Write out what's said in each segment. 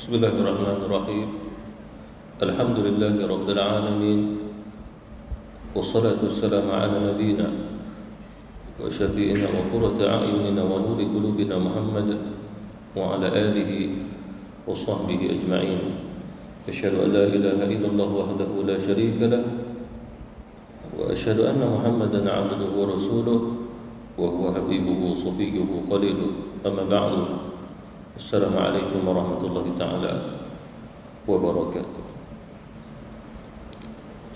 بسم الله الرحمن الرحيم. الحمد لله رب العالمين، والصلاة والسلام على نبينا وشفيعنا وقرة أعيننا ونور قلوبنا محمد وعلى آله وصحبه أجمعين. أشهد أن لا إله إلا الله وحده لا شريك له، وأشهد أن محمدا عبده ورسوله وهو حبيبه وصفيه خليله. أما بعد، السلام عليكم ورحمة الله تعالى wabarakatuh.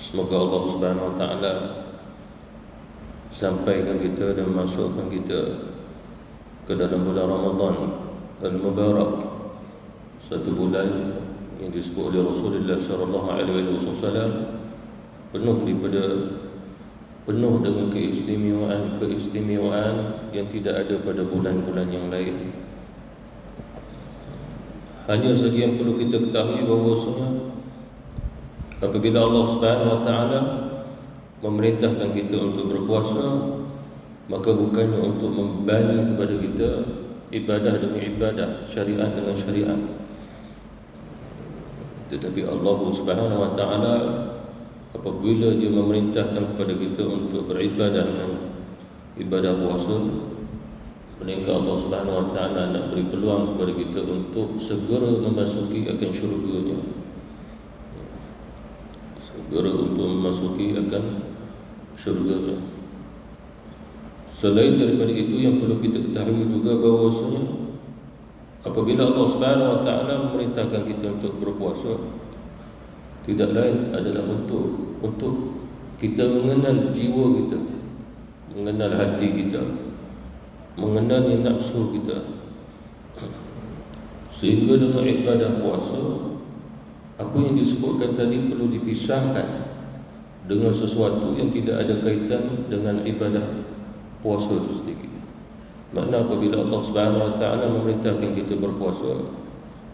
Semoga Allah Subhanahu wa taala sampaikan kita dan masukkan kita ke dalam bulan Ramadan al-Mubarak, satu bulan yang disebut oleh Rasulullah sallallahu alaihi wasallam penuh dengan keistimewaan yang tidak ada pada bulan-bulan yang lain. Hanya saja yang perlu kita ketahui bahawasanya apabila Allah Subhanahu wa taala memerintahkan kita untuk berpuasa, maka bukannya untuk membani kepada kita ibadah demi ibadah, syariat dengan syariat, tetapi Allah Subhanahu wa taala apabila Dia memerintahkan kepada kita untuk beribadah dengan ibadah puasa, melainkan Allah Subhanahu wa taala nak beri peluang kepada kita untuk segera memasuki akan syurga-Nya, segera untuk memasuki akan syurga-Nya. Selain daripada itu, yang perlu kita ketahui juga bahawasanya apabila Allah Subhanahu wa taala memerintahkan kita untuk berpuasa, tidak lain adalah untuk kita mengenal jiwa kita, mengenal hati kita, mengenal nafsu kita, sehingga dengan ibadah puasa, apa yang disebutkan tadi perlu dipisahkan dengan sesuatu yang tidak ada kaitan dengan ibadah puasa itu sendiri. Makna apabila Allah Subhanahu wa taala memerintahkan kita berpuasa,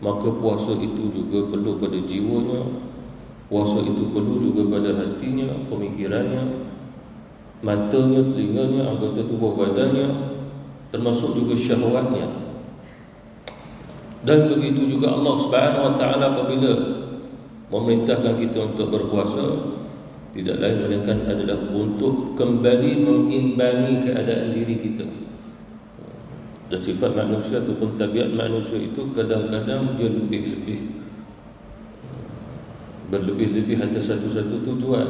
maka puasa itu juga perlu pada jiwanya, puasa itu perlu juga pada hatinya, pemikirannya, matanya, telinganya, anggota tubuh badannya, termasuk juga syahwatnya. Dan begitu juga Allah Subhanahu wa taala apabila memerintahkan kita untuk berpuasa, tidak lain melainkan adalah untuk kembali mengimbangi keadaan diri kita. Dan sifat manusia ataupun tabiat manusia itu kadang-kadang dia berlebih-lebih atas satu-satu tujuan.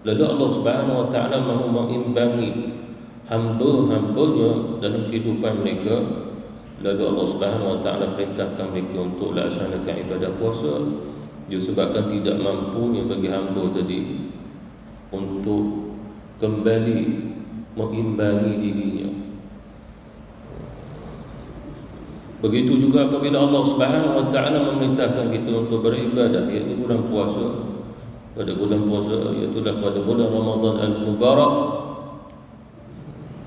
Lalu Allah Subhanahu wa taala mahu mengimbangi hamba-hambanya dalam kehidupan mereka. Lalu Allah Subhanahu wa taala perintahkan mereka untuk laksanakan ibadah puasa, disebabkan tidak mampunya bagi hamba tadi untuk kembali mengimbangi dirinya. Begitu juga apabila Allah Subhanahu wa taala memerintahkan kita untuk beribadah, iaitu bulan puasa, pada bulan puasa, iaitu pada bulan Ramadan al-Mubarak,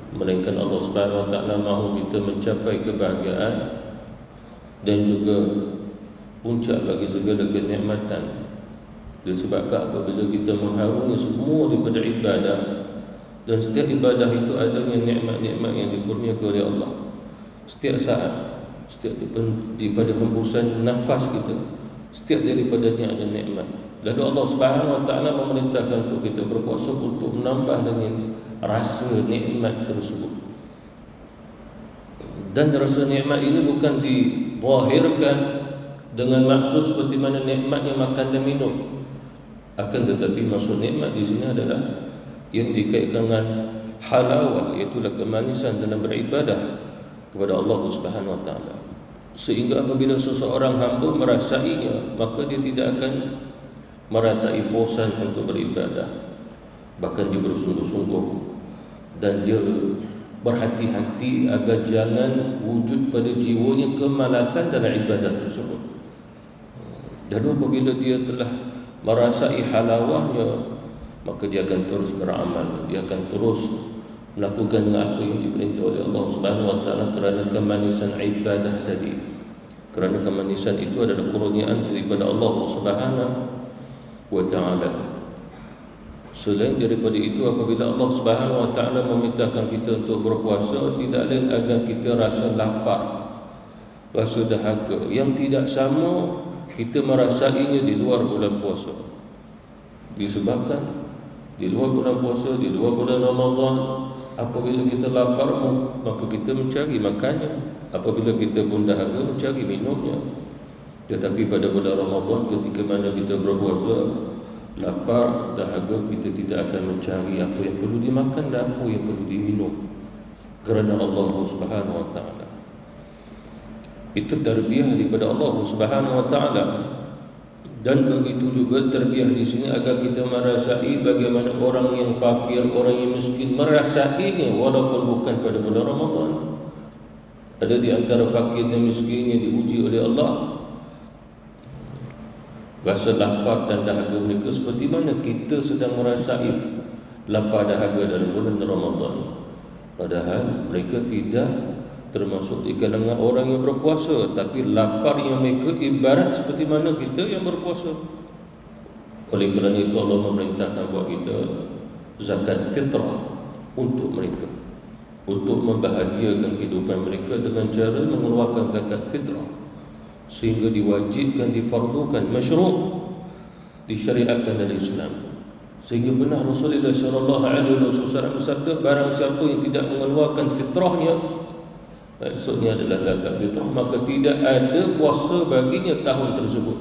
melainkan Allah Subhanahu wa taala mahu kita mencapai kebahagiaan dan juga puncak bagi segala kenikmatan. Disebabkan apabila kita mengharungi semua daripada ibadah, dan setiap ibadah itu adanya nikmat-nikmat yang dikurniakan oleh Allah. Setiap saat, setiap daripada hembusan nafas kita, setiap daripadanya ada nikmat. Lalu Allah Subhanahu wa taala memerintahkan untuk kita berpuasa untuk menambah dengan rasa nikmat tersebut. Dan rasa nikmat ini bukan dizahirkan dengan maksud seperti mana nikmatnya makan dan minum, akan tetapi maksud nikmat di sini adalah yang dikaitkan dengan halawah, iaitu kemanisan dalam beribadah kepada Allah Subhanahu wa taala. Sehingga apabila seseorang hamba merasainya, maka dia tidak akan merasai bosan untuk beribadah, bahkan dia bersungguh-sungguh dan dia berhati-hati agar jangan wujud pada jiwanya kemalasan dalam ibadah tersebut. Dan apabila dia telah merasai halawahnya, maka dia akan terus beramal, dia akan terus melakukan apa yang diperintah oleh Allah Subhanahu wa taala, kerana kemanisan ibadah tadi. Kerana kemanisan itu adalah kurniaan daripada Allah Subhanahu wa taala. Selain daripada itu, apabila Allah Subhanahu wa taala memerintahkan kita untuk berpuasa, tidak lain agar kita rasa lapar, rasa dahaga yang tidak sama kita merasainya di luar bulan puasa. Disebabkan di luar bulan puasa, di luar bulan Ramadan, apabila kita lapar maka kita mencari makannya, apabila kita pun dahaga mencari minumnya. Tetapi pada bulan Ramadan ketika mana kita berpuasa, lapar, dahaga, kita tidak akan mencari apa yang perlu dimakan dan apa yang perlu diminum, kerana Allah Subhanahu wa taala. Itu tarbiyah daripada Allah Subhanahu wa taala. Dan begitu juga tarbiyah di sini agar kita merasai bagaimana orang yang fakir, orang yang miskin merasainya walaupun bukan pada bulan Ramadan. Ada di antara fakir dan miskin yang diuji oleh Allah, rasa lapar dan dahaga mereka seperti mana kita sedang merasai lapar dahaga dalam bulan Ramadan. Padahal mereka tidak termasuk di kalangan orang yang berpuasa, tapi lapar yang mereka ibarat seperti mana kita yang berpuasa. Oleh kerana itu Allah memerintahkan buat kita zakat fitrah untuk mereka, untuk membahagiakan kehidupan mereka dengan cara mengeluarkan zakat fitrah, sehingga diwajibkan, difardukan, masyru', disyariatkan dalam Islam. Sehingga pernah Rasulullah sallallahu alaihi wasallam bersabda, barang siapa yang tidak mengeluarkan fitrahnya, maksudnya adalah zakat fitrah, maka tidak ada puasa baginya tahun tersebut.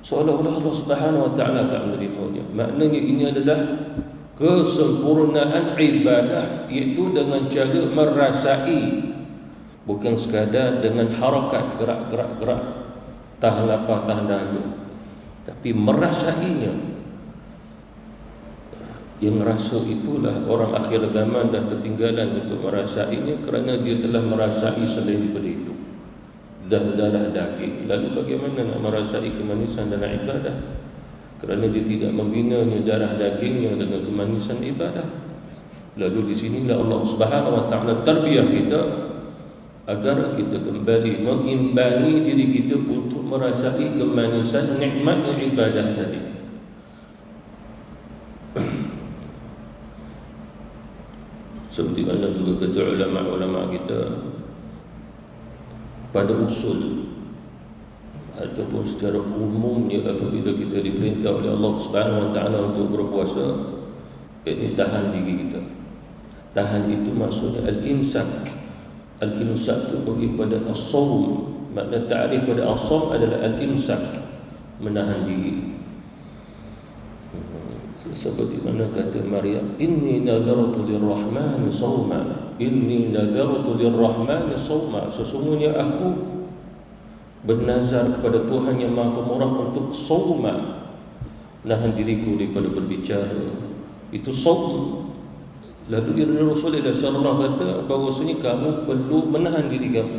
Seolah-olah Allah Subhanahu wa taala tak menerimanya. Maknanya ini adalah kesempurnaan ibadah, iaitu dengan cara merasai, bukan sekadar dengan harakat, gerak, tahan lapar, tahan dahaga, tapi merasainya. Yang rasa itulah orang akhir zaman dah ketinggalan untuk merasainya, kerana dia telah merasai selain daripada itu, dah darah daging. Lalu bagaimana nak merasai kemanisan dalam ibadah? Kerana dia tidak membinanya darah dagingnya dengan kemanisan ibadah. Lalu di sinilah Allah Subhanahu wa taala tarbiyah kita agar kita kembali mengimbangi diri kita untuk merasai kemanisan nikmatnya ibadah tadi. Seperti mana juga kata ulama-ulama kita, pada usul ataupun secara umumnya apabila kita diperintah oleh Allah Subhanahu wa taala untuk berpuasa, ini tahan diri kita. Tahan itu maksudnya al-imsak. Al-imsak itu pergi pada as-sawm. Makna ta'rif pada as-sawm adalah al-imsak, menahan diri. Seperti mana kata Maryam, inni nadartu lirrahmani sawma, inni nadartu lirrahmani sawma, sesungguhnya aku bernazar kepada Tuhan yang Maha Pemurah untuk sawma, menahan diriku daripada berbicara. Itu sawm. Lalu Rasulullah sallallahu alaihi wasallam kata bahawasanya kamu perlu menahan diri kamu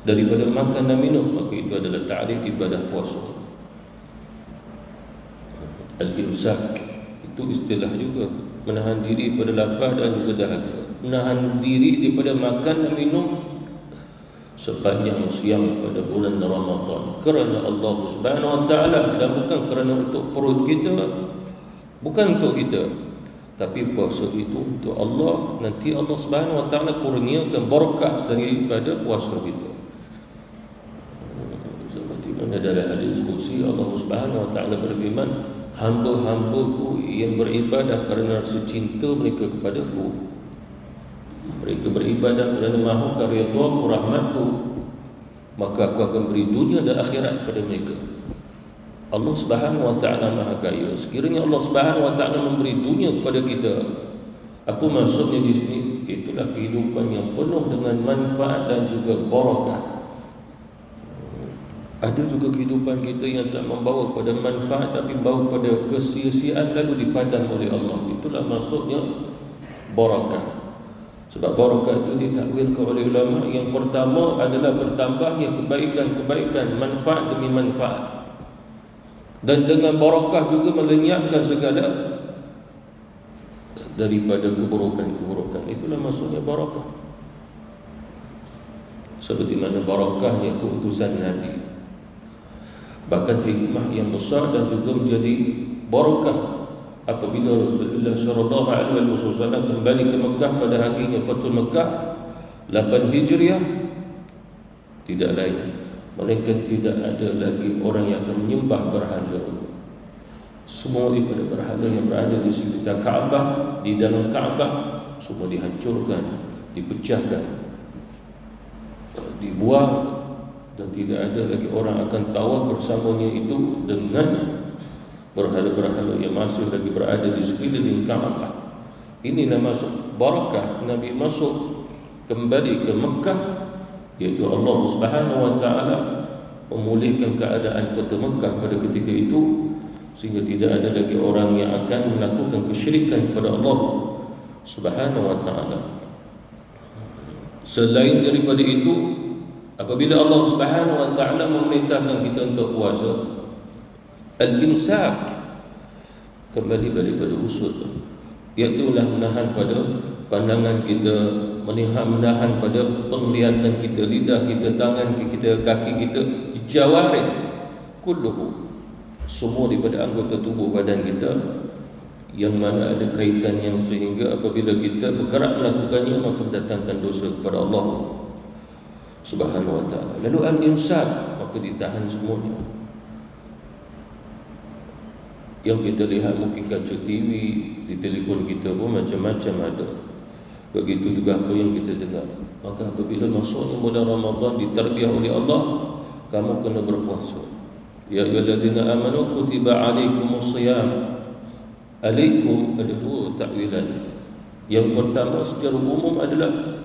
daripada makan dan minum. Maka itu adalah ta'rif ibadah puasa. Al-imsak itu istilah juga, menahan diri pada lapar dan juga dahaga, menahan diri daripada makan dan minum sepanjang siang pada bulan Ramadan kerana Allah Subhanahu wa taala, dan bukan kerana untuk perut kita, bukan untuk kita, tapi puasa itu untuk Allah. Nanti Allah Subhanahu wa taala kurniakan barakah daripada puasa kita. Seperti mana dalam hadis qudsi Allah Subhanahu wa taala berfirman, hamba-hambaku yang beribadah kerana rasa cinta mereka kepadaku, mereka beribadah kerana mahu ridha-Ku, rahmat-Ku, maka aku akan beri dunia dan akhirat kepada mereka. Allah Subhanahu wa taala Maha Kaya. Sekiranya Allah Subhanahu wa taala memberi dunia kepada kita, apa maksudnya di sini? Itulah kehidupan yang penuh dengan manfaat dan juga barakah. Ada juga kehidupan kita yang tak membawa pada manfaat, tapi membawa pada kesia-siaan lalu dipadam oleh Allah. Itulah maksudnya barakah. Sebab barakah itu ditakwilkan oleh ulama. Yang pertama adalah bertambahnya kebaikan-kebaikan, manfaat demi manfaat. Dan dengan barakah juga melenyapkan segala daripada keburukan-keburukan. Itulah maksudnya barakah. Seperti mana barakahnya keutusan Nabi, bahkan hikmah yang besar dan juga menjadi barakah apabila Rasulullah sallallahu alaihi wasallam kembali ke Mekah pada harinya Fathul Mekah 8 Hijriah. tidak lain melainkan tidak ada lagi orang yang akan menyembah berhala. Semua daripada berhala yang berada di sekitar Kaabah, di dalam Kaabah, semua dihancurkan, dipecahkan, dibuang, dan tidak ada lagi orang akan tawaf bersamanya itu dengan berhala-berhala yang masih lagi berada di sekeliling Kaabah. Inilah masuk barakah Nabi masuk kembali ke Mekah, iaitu Allah Subhanahu wa taala memulihkan keadaan kota Mekah pada ketika itu, sehingga tidak ada lagi orang yang akan melakukan kesyirikan kepada Allah Subhanahu wa taala. Selain daripada itu, apabila Allah Subhanahu wa taala memerintahkan kita untuk puasa, al-imsak, kembali daripada usul, iaitu menahan pada pandangan kita, menahan pada penglihatan kita, lidah kita, tangan kita, kaki kita, jawarih kulluhu, semua daripada anggota tubuh badan kita yang mana ada kaitan yang sehingga apabila kita bergerak melakukannya maka mendatangkan dosa kepada Allah Subhanahu wa taala. Lalu al-imsak, maka ditahan semuanya. Yang kita lihat mungkin kaca TV, di telefon kita pun macam-macam ada. Begitu juga apa yang kita dengar. Maka apabila masuknya bulan Ramadan ditarbiah oleh Allah, kamu kena berpuasa. Ya ayyuhallazina amanu kutiba alaikumus shiyam. Alaikum ada dua takwilan. Yang pertama secara umum adalah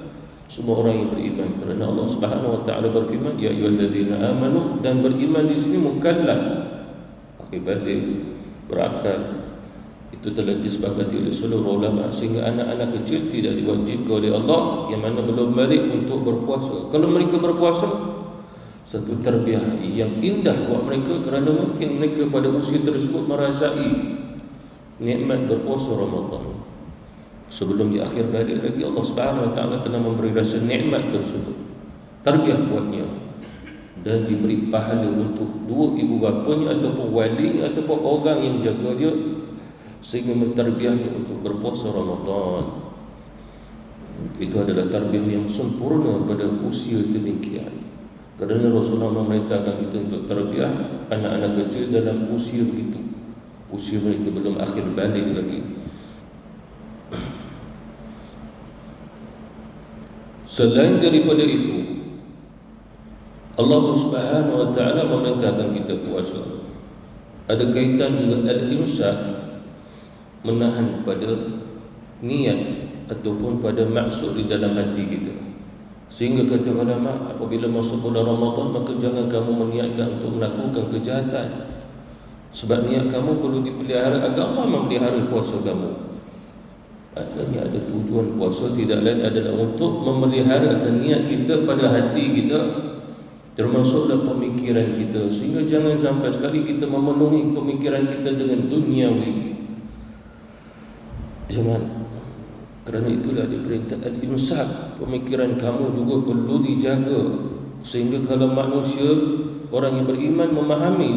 semua orang yang beriman, kerana Allah Subhanahu wa taala beriman, ya ayyuhallazina amanu, dan beriman di sini mukallaf, akibatnya berakal. Itu telah disepakati oleh seluruh ulama, sehingga anak-anak kecil tidak diwajibkan oleh Allah yang mana belum balik untuk berpuasa. Kalau mereka berpuasa, satu tarbiyah yang indah buat mereka, kerana mungkin mereka pada usia tersebut merasai nikmat berpuasa Ramadan. Sebelum di akhir balik lagi, Allah Subhanahu wa taala telah memberi rasa nikmat tersebut, tarbiyah buatnya, dan diberi pahala untuk dua ibu bapanya ataupun walinya ataupun orang yang jaga dia, sehingga mentarbiahnya untuk berpuasa Ramadan. Itu adalah tarbiyah yang sempurna pada usia demikian. Kerana Rasulullah memerintahkan kita untuk tarbiyah anak-anak kecil dalam usia begitu, usia mereka belum akhir balik lagi. Selain daripada itu, Allah Subhanahu wa taala memerintahkan kita puasa. Ada kaitan juga al-imsak, menahan pada niat ataupun pada maksud di dalam hati kita. Sehingga kata ulama, apabila masuk bulan Ramadan, maka jangan kamu meniatkan untuk melakukan kejahatan. Sebab niat kamu perlu dipelihara, agama memelihara puasa kamu. Adanya ada tujuan puasa tidak lain adalah untuk memeliharakan niat kita pada hati kita, termasuklah pemikiran kita, sehingga jangan sampai sekali kita memenuhi pemikiran kita dengan duniawi. Jangan. Kerana itulah diperintah al-imsak, pemikiran kamu juga perlu dijaga, sehingga kalau manusia, orang yang beriman memahami,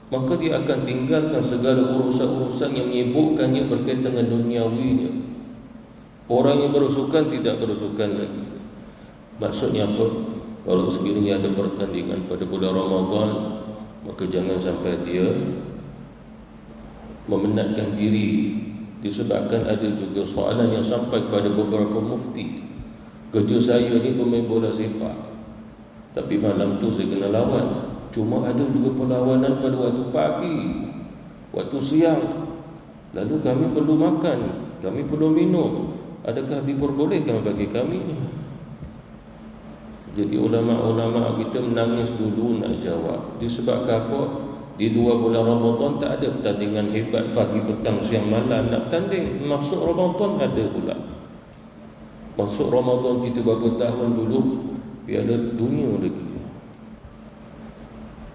maka dia akan tinggalkan segala urusan-urusan yang menyibukkannya berkaitan dengan duniawinya. Orang yang bersukan tidak bersukan lagi. Maksudnya apa? Kalau sekiranya ada pertandingan pada bulan Ramadan, maka jangan sampai dia memenatkan diri. Disebabkan ada juga soalan yang sampai kepada beberapa mufti. Kerja saya ni pemain bola sepak, tapi malam tu saya kena lawan. Cuma ada juga perlawanan pada waktu pagi, waktu siang. Lalu kami perlu makan, kami perlu minum. Adakah diperbolehkan bagi kami? Jadi ulama-ulama kita menangis dulu nak jawab. Disebabkan apa? Di 2 bulan Ramadan tak ada pertandingan hebat pagi, petang, siang, malam nak bertanding. Masuk Ramadan ada pula. Masuk Ramadan kita berapa tahun dulu Piala Dunia lagi.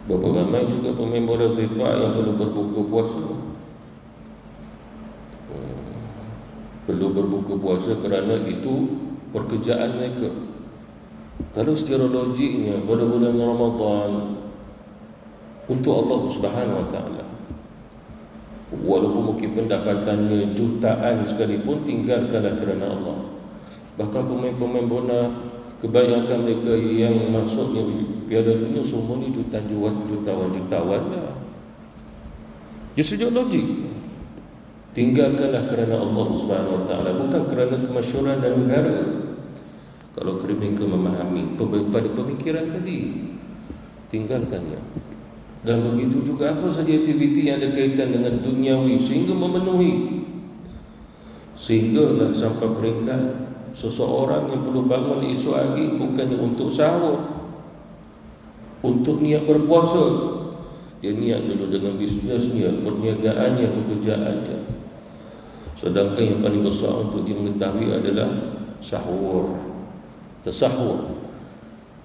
Berapa ramai juga pemain bola sepak yang perlu berbuka puasa. Perlu berbuka puasa kerana itu pekerjaan mereka. Kalau secara logiknya pada bulan Ramadan untuk Allah Subhanahu wa taala, walaupun mungkin pendapatannya jutaan sekalipun, tinggalkanlah kerana Allah. Bahkan pemain-pemain bola kebanyakan mereka yang masuknya Piala Dunia semua ni jutawan dah. Dia sejak logik. Tinggalkanlah kerana Allah Subhanahu Wa Taala, bukan kerana kemasyhuran dan negara. Kalau mereka memahami pada pemikiran tadi, tinggalkannya. Dan begitu juga apa saja aktiviti yang ada kaitan dengan duniawi sehingga memenuhi, sehinggalah sampai peringkat seseorang yang perlu bangun esok hari bukannya untuk sahur, untuk niat berpuasa. Dia niat dulu dengan bisnesnya, perniagaannya, pekerjaannya. Sedangkan yang paling besar untuk dia mengetahui adalah sahur, tasahur.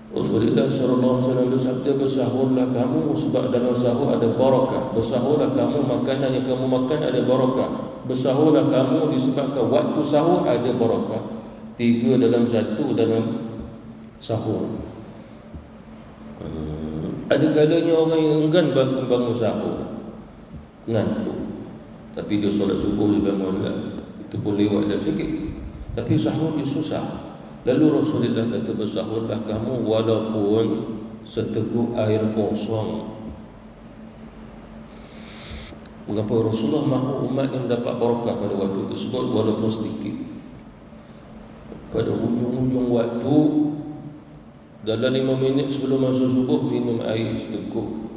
Rasulullah sallallahu alaihi wasallam bersabda, bersahurlah kamu sebab dalam sahur ada barakah. Bersahurlah kamu, makanan yang kamu makan ada barakah. Bersahurlah kamu disebabkan waktu sahur ada barakah. 3 dalam 1 dalam sahur. Ada kalanya orang yang enggan bangun sahur, ngantuk, tapi dia solat subuh dia bangun lah, itu pun lewat dah sikit. Tapi sahur dia susah. Lalu Rasulullah kata, bersahurlah kamu walaupun seteguk air kosong. Mengapa Rasulullah mahu umat yang dapat barakah pada waktu tersebut walaupun sedikit? Pada hujung-hujung waktu, dalam 5 minit sebelum masuk subuh, minum air seteguk.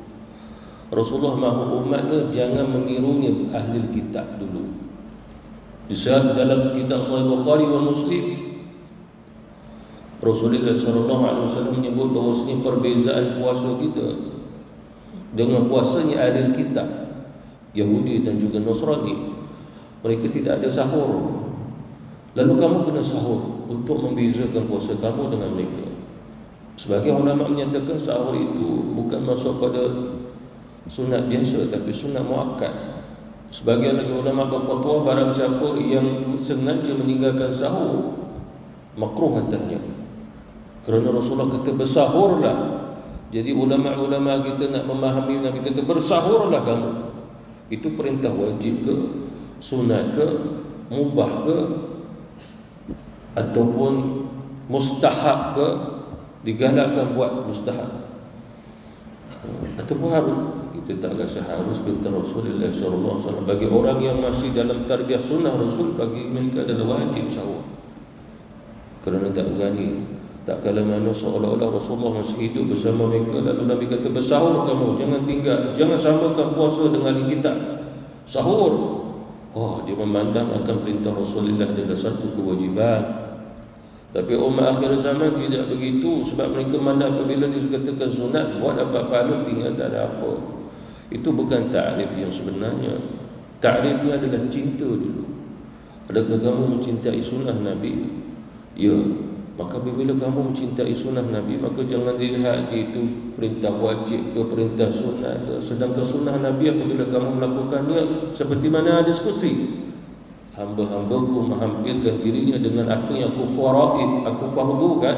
Rasulullah mahu umatnya jangan menirunya ahli kitab dulu. Disebut dalam kitab Sahih Bukhari dan Muslim, Rasulullah SAW menyebut bahawasanya perbezaan puasa kita dengan puasanya ahli kitab Yahudi dan juga Nasrani, mereka tidak ada sahur. Lalu kamu kena sahur untuk membezakan puasa kamu dengan mereka. Sebagian ulama menyatakan sahur itu bukan masuk pada sunat biasa, tapi sunat muakkad. Sebagian lagi ulama berfatwa barang siapa yang sengaja meninggalkan sahur, makruh atasnya. Kerana Rasulullah kata bersahurlah. Jadi ulama-ulama kita nak memahami, Nabi kata bersahurlah kamu. Itu perintah wajib ke, sunat ke, mubah ke, ataupun mustahab ke, digalakkan buat mustahab, ataupun harus. Kita tak rasa harus perintah Rasulullah SAW. Bagi orang yang masih dalam tarbiyah sunnah Rasul, bagi mereka adalah wajib sahur. Kerana tak berani, tak kala mana seolah-olah Rasulullah masih hidup bersama mereka, lalu Nabi kata bersahur kamu, jangan tinggal, jangan samakan puasa dengan kita. Sahur. Dia memandang akan perintah Rasulullah adalah satu kewajiban. Tapi umat akhir zaman tidak begitu, sebab mereka memandang apabila dikatakan sunat, buat apa pahala, tinggal tak ada apa. Itu bukan ta'rif yang sebenarnya. Ta'rifnya adalah cinta dulu. Adakah kamu mencintai sunnah Nabi? Ya. Maka apabila kamu mencintai sunnah Nabi, maka jangan dilihat itu perintah wajib ke perintah sunnah ke. Sedangkan sunnah Nabi apabila kamu melakukannya, seperti mana diskusi, hamba-hambaku menghampirkan dirinya dengan apa yang aku faraid, aku fardukan,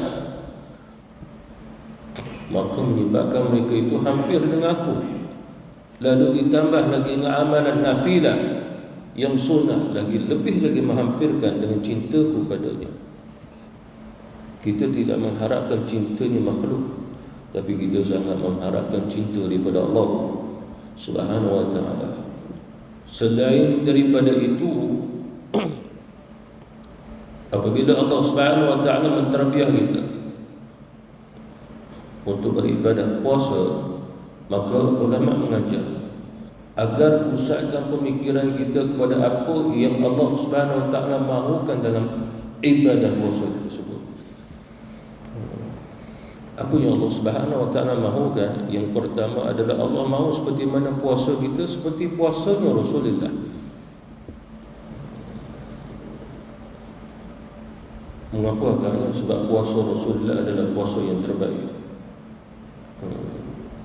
maka menyebabkan mereka itu hampir dengan aku. Lalu ditambah lagi dengan amalan nafilah yang sunnah, lebih lagi menghampirkan dengan cintaku padanya. Kita tidak mengharapkan cintanya makhluk, tapi kita sangat mengharapkan cinta daripada Allah Subhanahu Wa Taala. Selain daripada itu, apabila Allah Subhanahu Wa Taala mentarbiyah kita untuk beribadah puasa, maka ulama mengajar agar pusatkan pemikiran kita kepada apa yang Allah Subhanahu Wa Taala mahukan dalam ibadah puasa tersebut. Apa yang Allah Subhanahu Wa Taala mahukan? Yang pertama adalah Allah mahu seperti mana puasa kita, seperti puasanya Rasulullah. Mengapa? Kerana sebab puasa Rasulullah adalah puasa yang terbaik.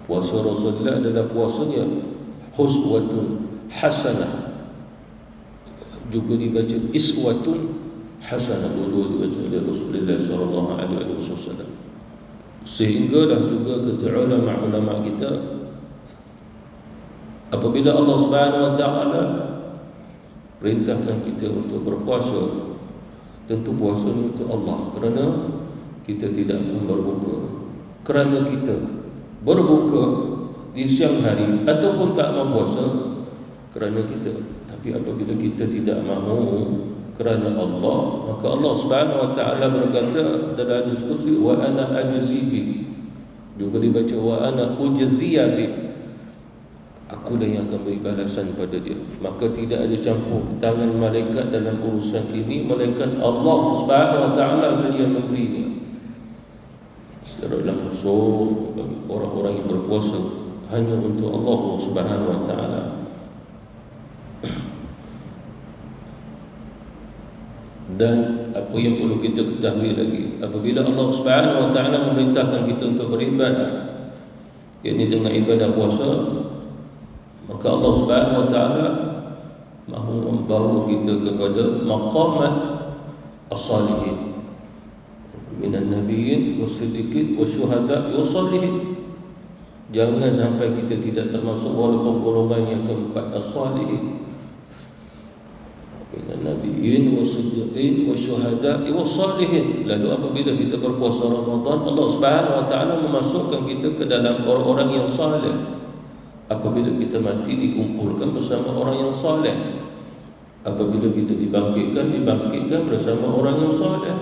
Puasa Rasulullah adalah puasanya huswatun hasanah, juga dibaca iswatun hasanah, dua-dua dibaca oleh Rasulullah sallallahu alaihi wasallam. Sehinggalah juga kata ulama kita, apabila Allah Subhanahu Wa Taala perintahkan kita untuk berpuasa, tentu puasa itu Allah, kerana kita tidak akan berbuka kerana kita berbuka di siang hari ataupun tak mahu puasa kerana kita. Tapi apabila kita tidak mahu kerana Allah, maka Allah Subhanahu wa taala berkata dalam diskusi, wa ana ajzi bi, juga dibaca wa ana ujziya bi, akulah yang akan beri balasan pada dia. Maka tidak ada campur tangan malaikat dalam urusan ini, melainkan Allah Subhanahu wa taala saja yang memberinya. Secara langsung bagi orang-orang yang berpuasa hanya untuk Allah Subhanahu wa taala. Dan apa yang perlu kita ketahui lagi, apabila Allah Subhanahu wa taala memerintahkan kita untuk beribadah, yakni dengan ibadah puasa, maka Allah Subhanahu wa taala mahu membawa kita kepada maqamat as-salihin minan nabiyyin was-siddiqin wasyuhada was-salihin. Jangan sampai kita tidak termasuk walaupun golongan yang keempat, as-salihin, minan nabiyyin was-siddiqin wasyuhada was-salihin. Lalu apabila kita berpuasa Ramadan, Allah Subhanahu wa taala memasukkan kita ke dalam orang-orang yang saleh. Apabila kita mati, dikumpulkan bersama orang yang saleh. Apabila kita dibangkitkan bersama orang yang saleh.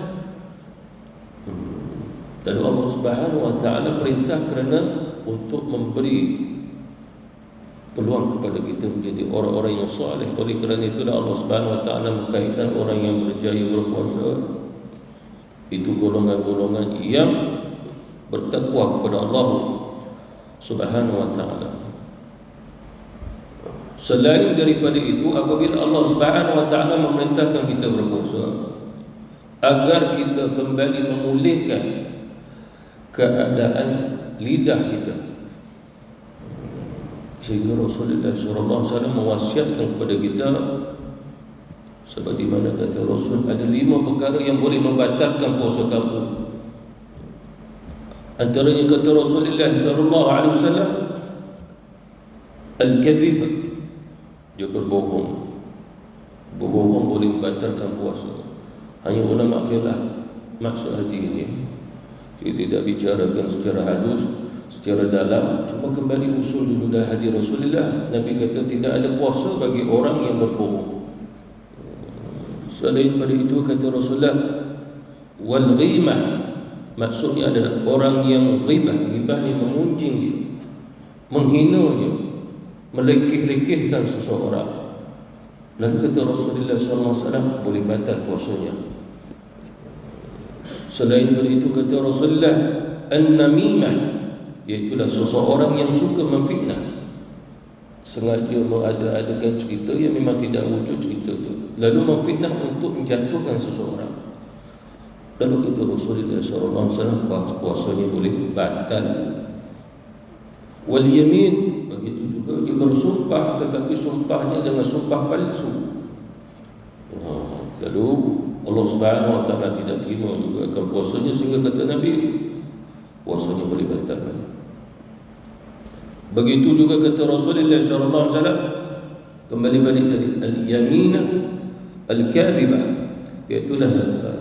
Lalu Allah Subhanahu wa taala perintah kerana untuk memberi peluang kepada kita menjadi orang-orang yang saleh. Oleh kerana itulah Allah Subhanahu wa taala mengkaitkan orang yang berjaya berpuasa itu golongan-golongan yang bertakwa kepada Allah Subhanahu wa taala. Selain daripada itu, apabila Allah Subhanahu wa taala memerintahkan kita berpuasa agar kita kembali memulihkan keadaan lidah kita, sehingga Rasulullah SAW mewasiatkan kepada kita, seperti mana kata Rasul, ada 5 perkara yang boleh membatalkan puasa kamu. Antaranya kata Rasulullah SAW, al-kadhib, dia berbohong. Berbohong boleh membatalkan puasa. Hanya ulama khilaf maksud hadis ini. Kita tidak bicarakan secara halus, secara dalam, cuma kembali usul dulu dah hadis Rasulullah. Nabi kata tidak ada puasa bagi orang yang berbohong. Selain pada itu kata Rasulullah, wal ghimah, maksudnya adalah orang yang ghibah. Ghibah yang memunjing dia, menghina dia, melekeh-lekehkan seseorang. Lalu kata Rasulullah SAW, boleh batal puasanya. Selain pada itu kata Rasulullah, an-namimah, iaitulah seseorang yang suka memfitnah, sengaja mengada-adakan cerita yang memang tidak wujud cerita itu, lalu memfitnah untuk menjatuhkan seseorang. Lalu kata Rasulullah SAW, puasanya boleh batal. Wal yamin, begitu juga dia bersumpah, tetapi sumpahnya dengan sumpah palsu. Lalu Allah Subhanahu wa taala tidak terima juga akan puasanya, sehingga kata Nabi, puasanya boleh batal. Begitu juga kata Rasulullah SAW, kembali balik tadi, al-yaminah al-kadhibah, iaitulah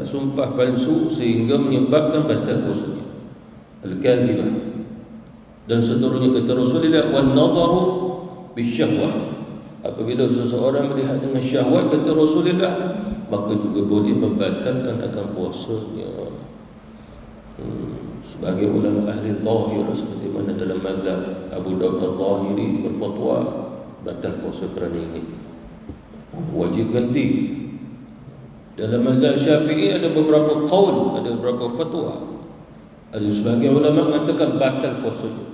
sumpah palsu sehingga menyebabkan batal puasanya, al-kadhibah. Dan seterusnya kata Rasulullah, wan nadharu bisyahwah, apabila seseorang melihat dengan syahwat kata Rasulullah, maka juga boleh membatalkan akan puasanya. Sebagai ulama ahli zahir, seperti mana dalam mazhab Abu Daud al-Zahiri berfatwa batal puasa kerana ini, wajib ganti. Dalam mazhab Syafi'i ada beberapa qaul, ada beberapa fatwa. Ada sebagai ulama mengatakan batal puasanya,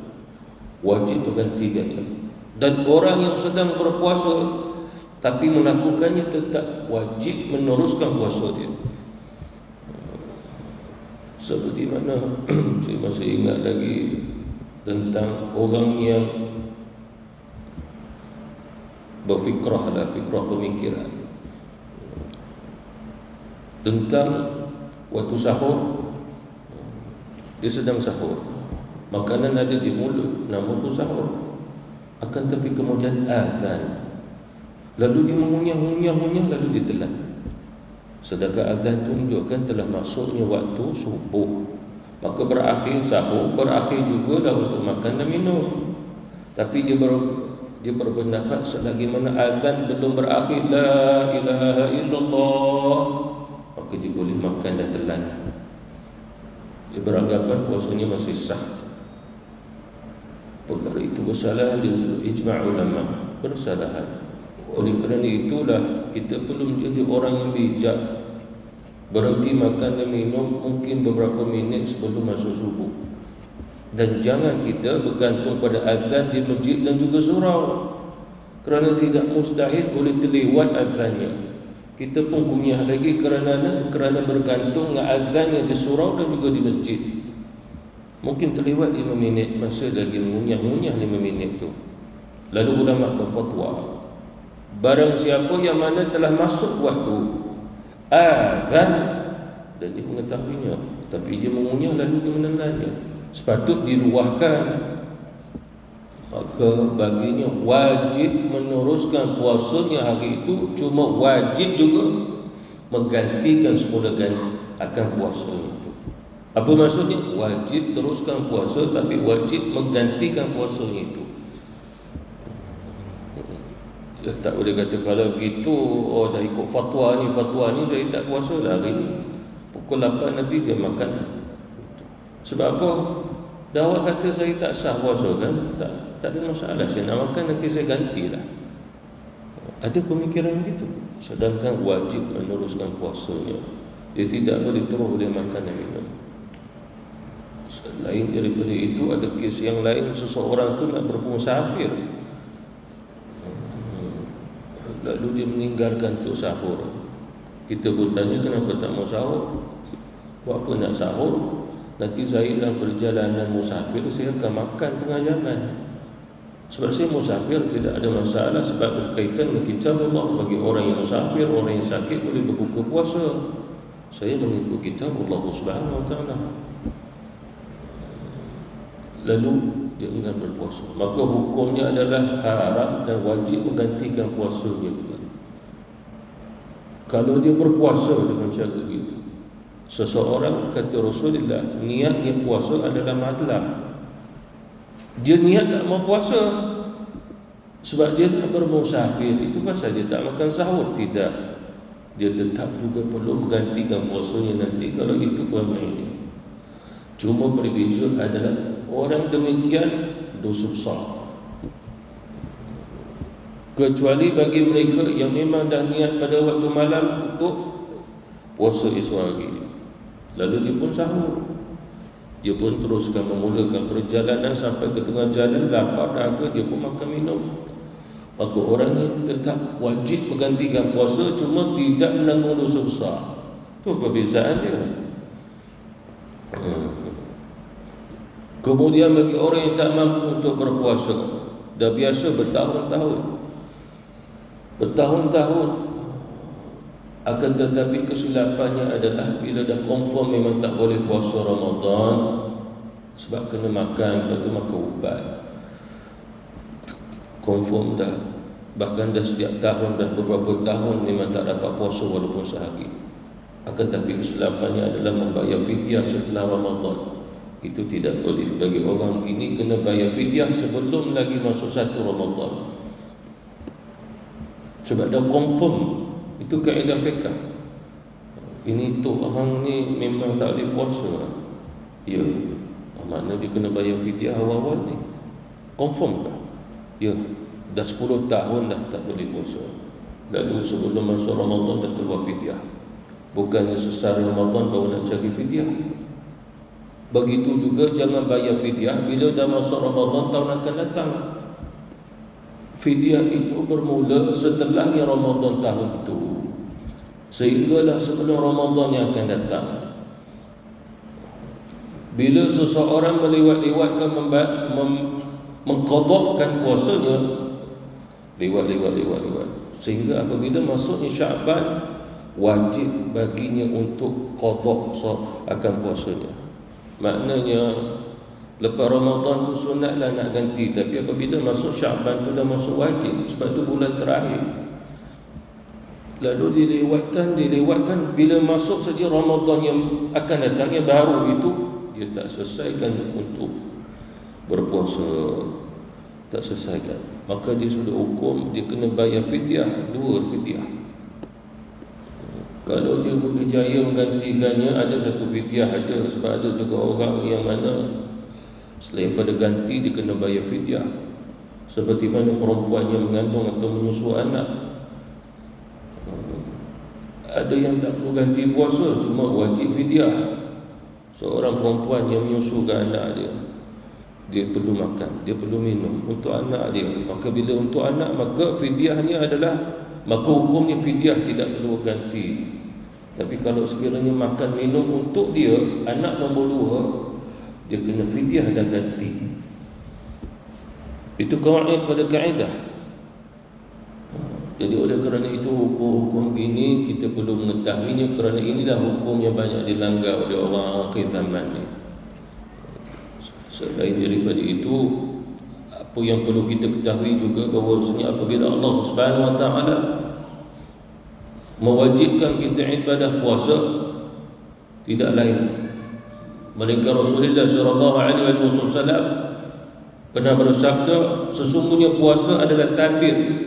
wajib bergantikan. Dan orang yang sedang berpuasa tapi melakukannya tetap wajib meneruskan puasa dia. Seperti mana saya masih ingat lagi tentang orang yang berfikrah, fikrah pemikiran tentang waktu sahur. Dia sedang sahur, makanan ada di mulut, nama pun sahur. Akan tapi kemudian azan, lalu dia mengunyah-ngunyah, lalu dia telan. Sedangkan azan itu menunjukkan telah masuknya waktu subuh. Maka berakhir sahur, berakhir juga dah untuk makan dan minum. Tapi dia berpendapat selagi mana azan belum berakhir la ilaha illallah, maka dia boleh makan dan telan. Dia beranggapan puasanya masih sah. Perkara itu bersalah di ijma' ulama, bersalahan. Oleh kerana itulah kita perlu menjadi orang yang bijak. Berhenti makan dan minum mungkin beberapa minit sebelum masuk subuh. Dan jangan kita bergantung pada azan di masjid dan juga surau, kerana tidak mustahil boleh terlewat azannya. Kita pun kunyah lagi kerana bergantung dengan azan yang di surau dan juga di masjid. Mungkin terlewat 5 minit, masa lagi mengunyah-ngunyah 5 minit tu. Lalu ulama berfatwa, barang siapa yang mana telah masuk waktu azan dan dia mengetahuinya, tapi dia mengunyah lalu dia menelannya, sepatut diluahkan, maka baginya wajib meneruskan puasanya hari itu. Cuma wajib juga menggantikan semula akan puasanya itu. Apa maksudnya? Wajib teruskan puasa, tapi wajib menggantikan puasanya itu. Ya, tak boleh kata kalau begitu, oh dah ikut fatwa ni saya tak puasa dah hari ni. Pukul 8 nanti dia makan. Sebab apa? Dah awak kata saya tak sah puasa kan? Tak ada masalah, saya nak makan nanti saya gantilah. Ada pemikiran begitu. Sedangkan wajib meneruskan puasanya. Dia tidak boleh terus boleh makan dan minum. Selain daripada itu, ada kes yang lain, seseorang tu nak bermusafir, lalu dia meninggalkan untuk sahur. Kita pun tanya, kenapa tak mau sahur? Buat apa nak sahur? Nanti saya dalam perjalanan musafir, saya akan makan tengah jalan. Sebab saya musafir tidak ada masalah, sebab berkaitan dengan kitab Allah. Bagi orang yang musafir, orang yang sakit boleh berbuka puasa. Saya mengikut kitab Allah Subhanahu Wa Taala. Lalu dia enggan berpuasa, maka hukumnya adalah haram dan wajib menggantikan puasanya juga. Kalau dia berpuasa dengan cara begitu, seseorang kata Rasulullah, niatnya puasa adalah madlam. Dia niat tak mau puasa sebab dia nak bermusafir, itu pasal dia tak makan sahur. Tidak, dia tetap juga perlu menggantikan puasanya nanti kalau itu perangai dia. Cuma berbeza adalah orang demikian dosa besar, kecuali bagi mereka yang memang dah niat pada waktu malam untuk puasa esok hari, lalu dia pun sahur, dia pun teruskan memulakan perjalanan sampai ke tengah jalan, lapar dahaga, dia pun makan minum. Maka orang ini tetap wajib menggantikan puasa, cuma tidak menanggung dosa besar. Itu perbezaan dia. Kemudian bagi orang yang tak mampu untuk berpuasa, dah biasa bertahun-tahun, akan tetapi kesilapannya adalah bila dah confirm memang tak boleh puasa Ramadan sebab kena makan, lepas tu makan ubat, confirm dah, bahkan dah setiap tahun, dah beberapa tahun memang tak dapat puasa walaupun sehari. Akan tetapi kesilapannya adalah membayar fidyah setelah Ramadan. Itu tidak boleh. Bagi orang ini kena bayar fidyah sebelum lagi masuk satu Ramadan, sebab dah confirm. Itu kaedah fiqh. Ini tu orang ni memang tak boleh puasa. Ya, makna dia kena bayar fidyah awal-awal ni. Confirm kah? Ya, dah 10 tahun dah tak boleh puasa, lalu sebelum masuk Ramadan dah keluar fidyah. Bukannya sesara Ramadan baru nak cari fidyah. Begitu juga jangan bayar fidyah bila dah masuk Ramadan tahun akan datang. Fidyah itu bermula setelahnya Ramadan tahun itu, sehinggalah sebelum Ramadan yang akan datang. Bila seseorang melewat-lewatkan mengqadhakan puasanya, lewat, sehingga apabila masuknya Syaban, wajib baginya untuk qadha akan puasanya. Maknanya lepas Ramadan tu sunatlah nak ganti, tapi apabila masuk Syaban tu dah masuk wajib, sebab tu bulan terakhir. lalu dilewatkan bila masuk saja Ramadan yang akan datang yang baru itu, dia tak selesaikan untuk berpuasa, tak selesaikan, maka dia sudah hukum dia kena bayar fidyah, 2 fidyah. Kalau dia berjaya menggantikannya, ada 1 fidyah aja, sebab ada juga orang yang mana selain pada ganti dia kena bayar fidyah, seperti mana perempuan yang mengandung atau menyusu anak. Ada yang tak perlu ganti puasa, cuma wajib fidyah. Seorang perempuan yang menyusukan anak dia, dia perlu makan, dia perlu minum untuk anak dia. Maka bila untuk anak, maka fidyahnya adalah, maka hukumnya fidyah, tidak perlu ganti. Tapi kalau sekiranya makan minum untuk dia, anak nombor 2, dia kena fidyah dan ganti. Itu kaedah pada kaedah. Jadi oleh kerana itu hukum-hukum ini kita perlu mengetahuinya, kerana inilah hukum yang banyak dilanggar oleh orang akhir zaman ni. Selain daripada itu, apa yang perlu kita ketahui juga bahawasanya apabila Allah Subhanahu Wa Taala mewajibkan kita ibadah puasa, tidak lain melainkan Rasulullah sallallahu alaihi wasallam pernah bersabda, sesungguhnya puasa adalah tabir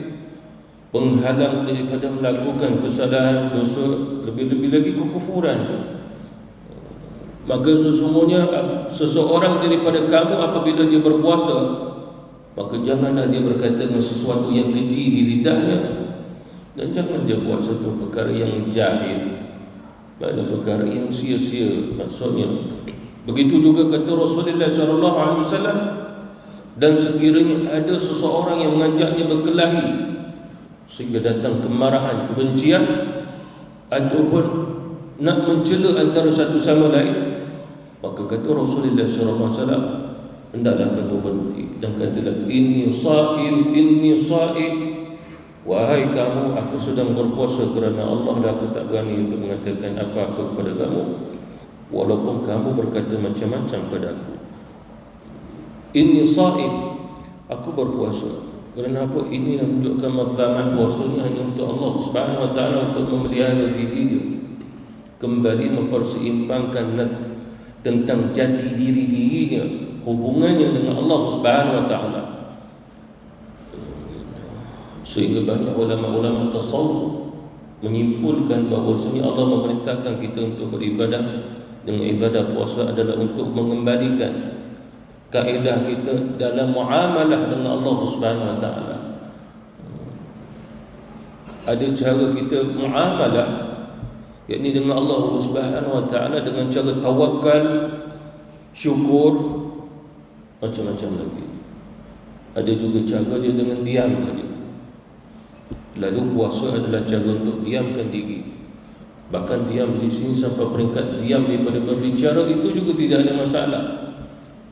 penghalang daripada melakukan kesalahan, dosa, lebih-lebih lagi kekufuran tu. Maka sesungguhnya seseorang daripada kamu apabila dia berpuasa, maka janganlah dia berkata dengan sesuatu yang keji di lidahnya, dan jangan dia buat satu perkara yang jahil, pada perkara yang sia-sia. Maksudnya begitu juga kata Rasulullah sallallahu alaihi wasallam, dan sekiranya ada seseorang yang mengajaknya berkelahi sehingga datang kemarahan, kebencian, ataupun nak mencela antara satu sama lain, maka kata Rasulullah SAW, hendaklah kamu berhenti dan katalah, inni sa'im, wahai kamu, aku sedang berpuasa kerana Allah, dan aku tak berani untuk mengatakan apa-apa kepada kamu, walaupun kamu berkata macam-macam pada aku. Inni sa'im, aku berpuasa. Kerana apa? Ini yang menunjukkan matlamat puasanya hanya untuk Allah Subhanahu Wa Taala, untuk memelihara diri dia, kembali memperseimbangkan tentang jati diri dirinya, hubungannya dengan Allah Subhanahu Wa Taala. Sehingga banyak ulama-ulama tasawuf menyimpulkan bahawasanya Allah memerintahkan kita untuk beribadah dengan ibadah puasa adalah untuk mengembalikan kaedah kita dalam muamalah dengan Allah Subhanahu Wa Taala. Ada cara kita muamalah, yakni dengan Allah Subhanahu Wa Taala dengan cara tawakal, syukur, macam-macam lagi. Ada juga cara dia dengan diam saja. Lalu puasa adalah cara untuk diamkan diri. Bahkan diam di sini sampai peringkat diam daripada berbicara, itu juga tidak ada masalah.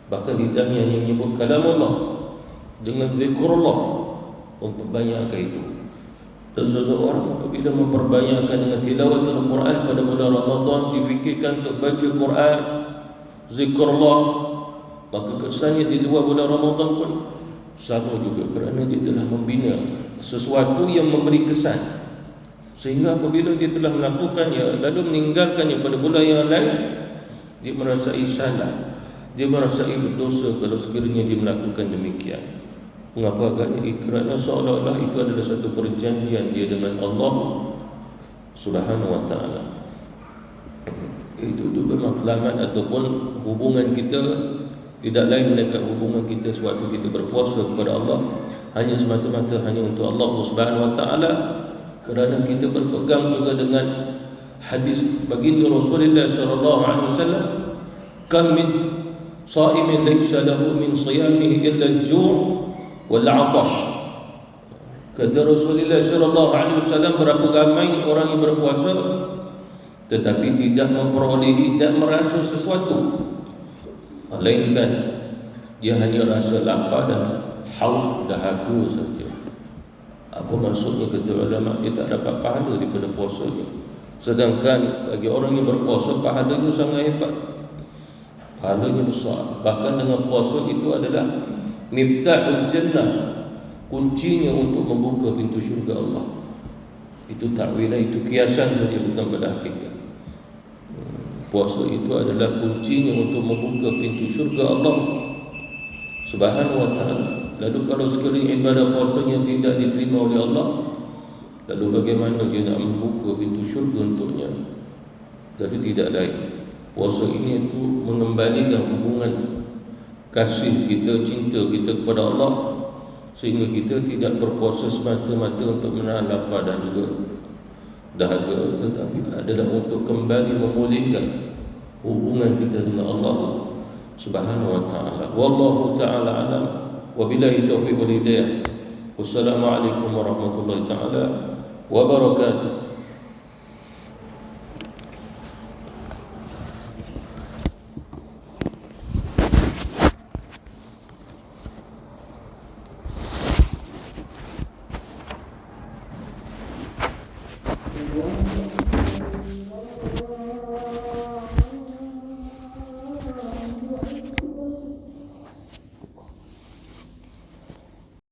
Bahkan lidahnya hanya menyebut kalam Allah dengan zikrullah, memperbanyakkan itu. Dan seseorang apabila memperbanyakkan dengan tilawat Al-Quran pada bulan Ramadan, difikirkan untuk baca Quran, zikrullah, maka kesannya di luar bulan Ramadan pun sama juga, kerana dia telah membina sesuatu yang memberi kesan. Sehingga apabila dia telah melakukannya lalu meninggalkannya pada bulan yang lain, dia merasai salah, dia merasai berdosa kalau sekiranya dia melakukan demikian. Mengapa agaknya? Kerana seolah-olah itu adalah satu perjanjian dia dengan Allah Subhanahu Wa Taala. Itu bermatlamat ataupun hubungan kita tidak lain melainkan hubungan kita sewaktu kita berpuasa kepada Allah hanya semata-mata hanya untuk Allah Subhanahu Wa Taala, kerana kita berpegang juga dengan hadis baginda Rasulullah sallallahu alaihi wasallam, kam min sha'imin laysa lahu min siyamihi illa al-ju' wal 'atash. Kata Rasulullah sallallahu alaihi wasallam, berapa ramai orang yang berpuasa tetapi tidak memperolehi dan merasa sesuatu, melainkan dia hanya rasa lapar dan haus, dahaga saja. Apa maksudnya? Kata ulama, dia tak dapat pahala daripada puasanya. Sedangkan bagi orang yang berpuasa, pahalanya sangat hebat, pahalanya besar. Bahkan dengan puasa itu adalah miftahul jannah, kuncinya untuk membuka pintu syurga Allah. Itu takwilah, itu kiasan saja, bukan pada hakikat. Puasa itu adalah kuncinya untuk membuka pintu syurga Allah Subhanahu wa ta'ala. Lalu kalau sekali ibadah puasanya tidak diterima oleh Allah, lalu bagaimana dia nak membuka pintu syurga untuknya? Jadi tidak lain, puasa ini itu mengembalikan hubungan kasih kita, cinta kita kepada Allah, sehingga kita tidak berpuasa semata-mata untuk menahan lapar dan juga dahaga, tetapi adalah untuk kembali memulihkan hubungan kita dengan Allah Subhanahu wa ta'ala. Wallahu ta'ala alam, wabillahi taufiq wal hidayah. Wassalamualaikum warahmatullahi ta'ala wabarakatuh. Wow.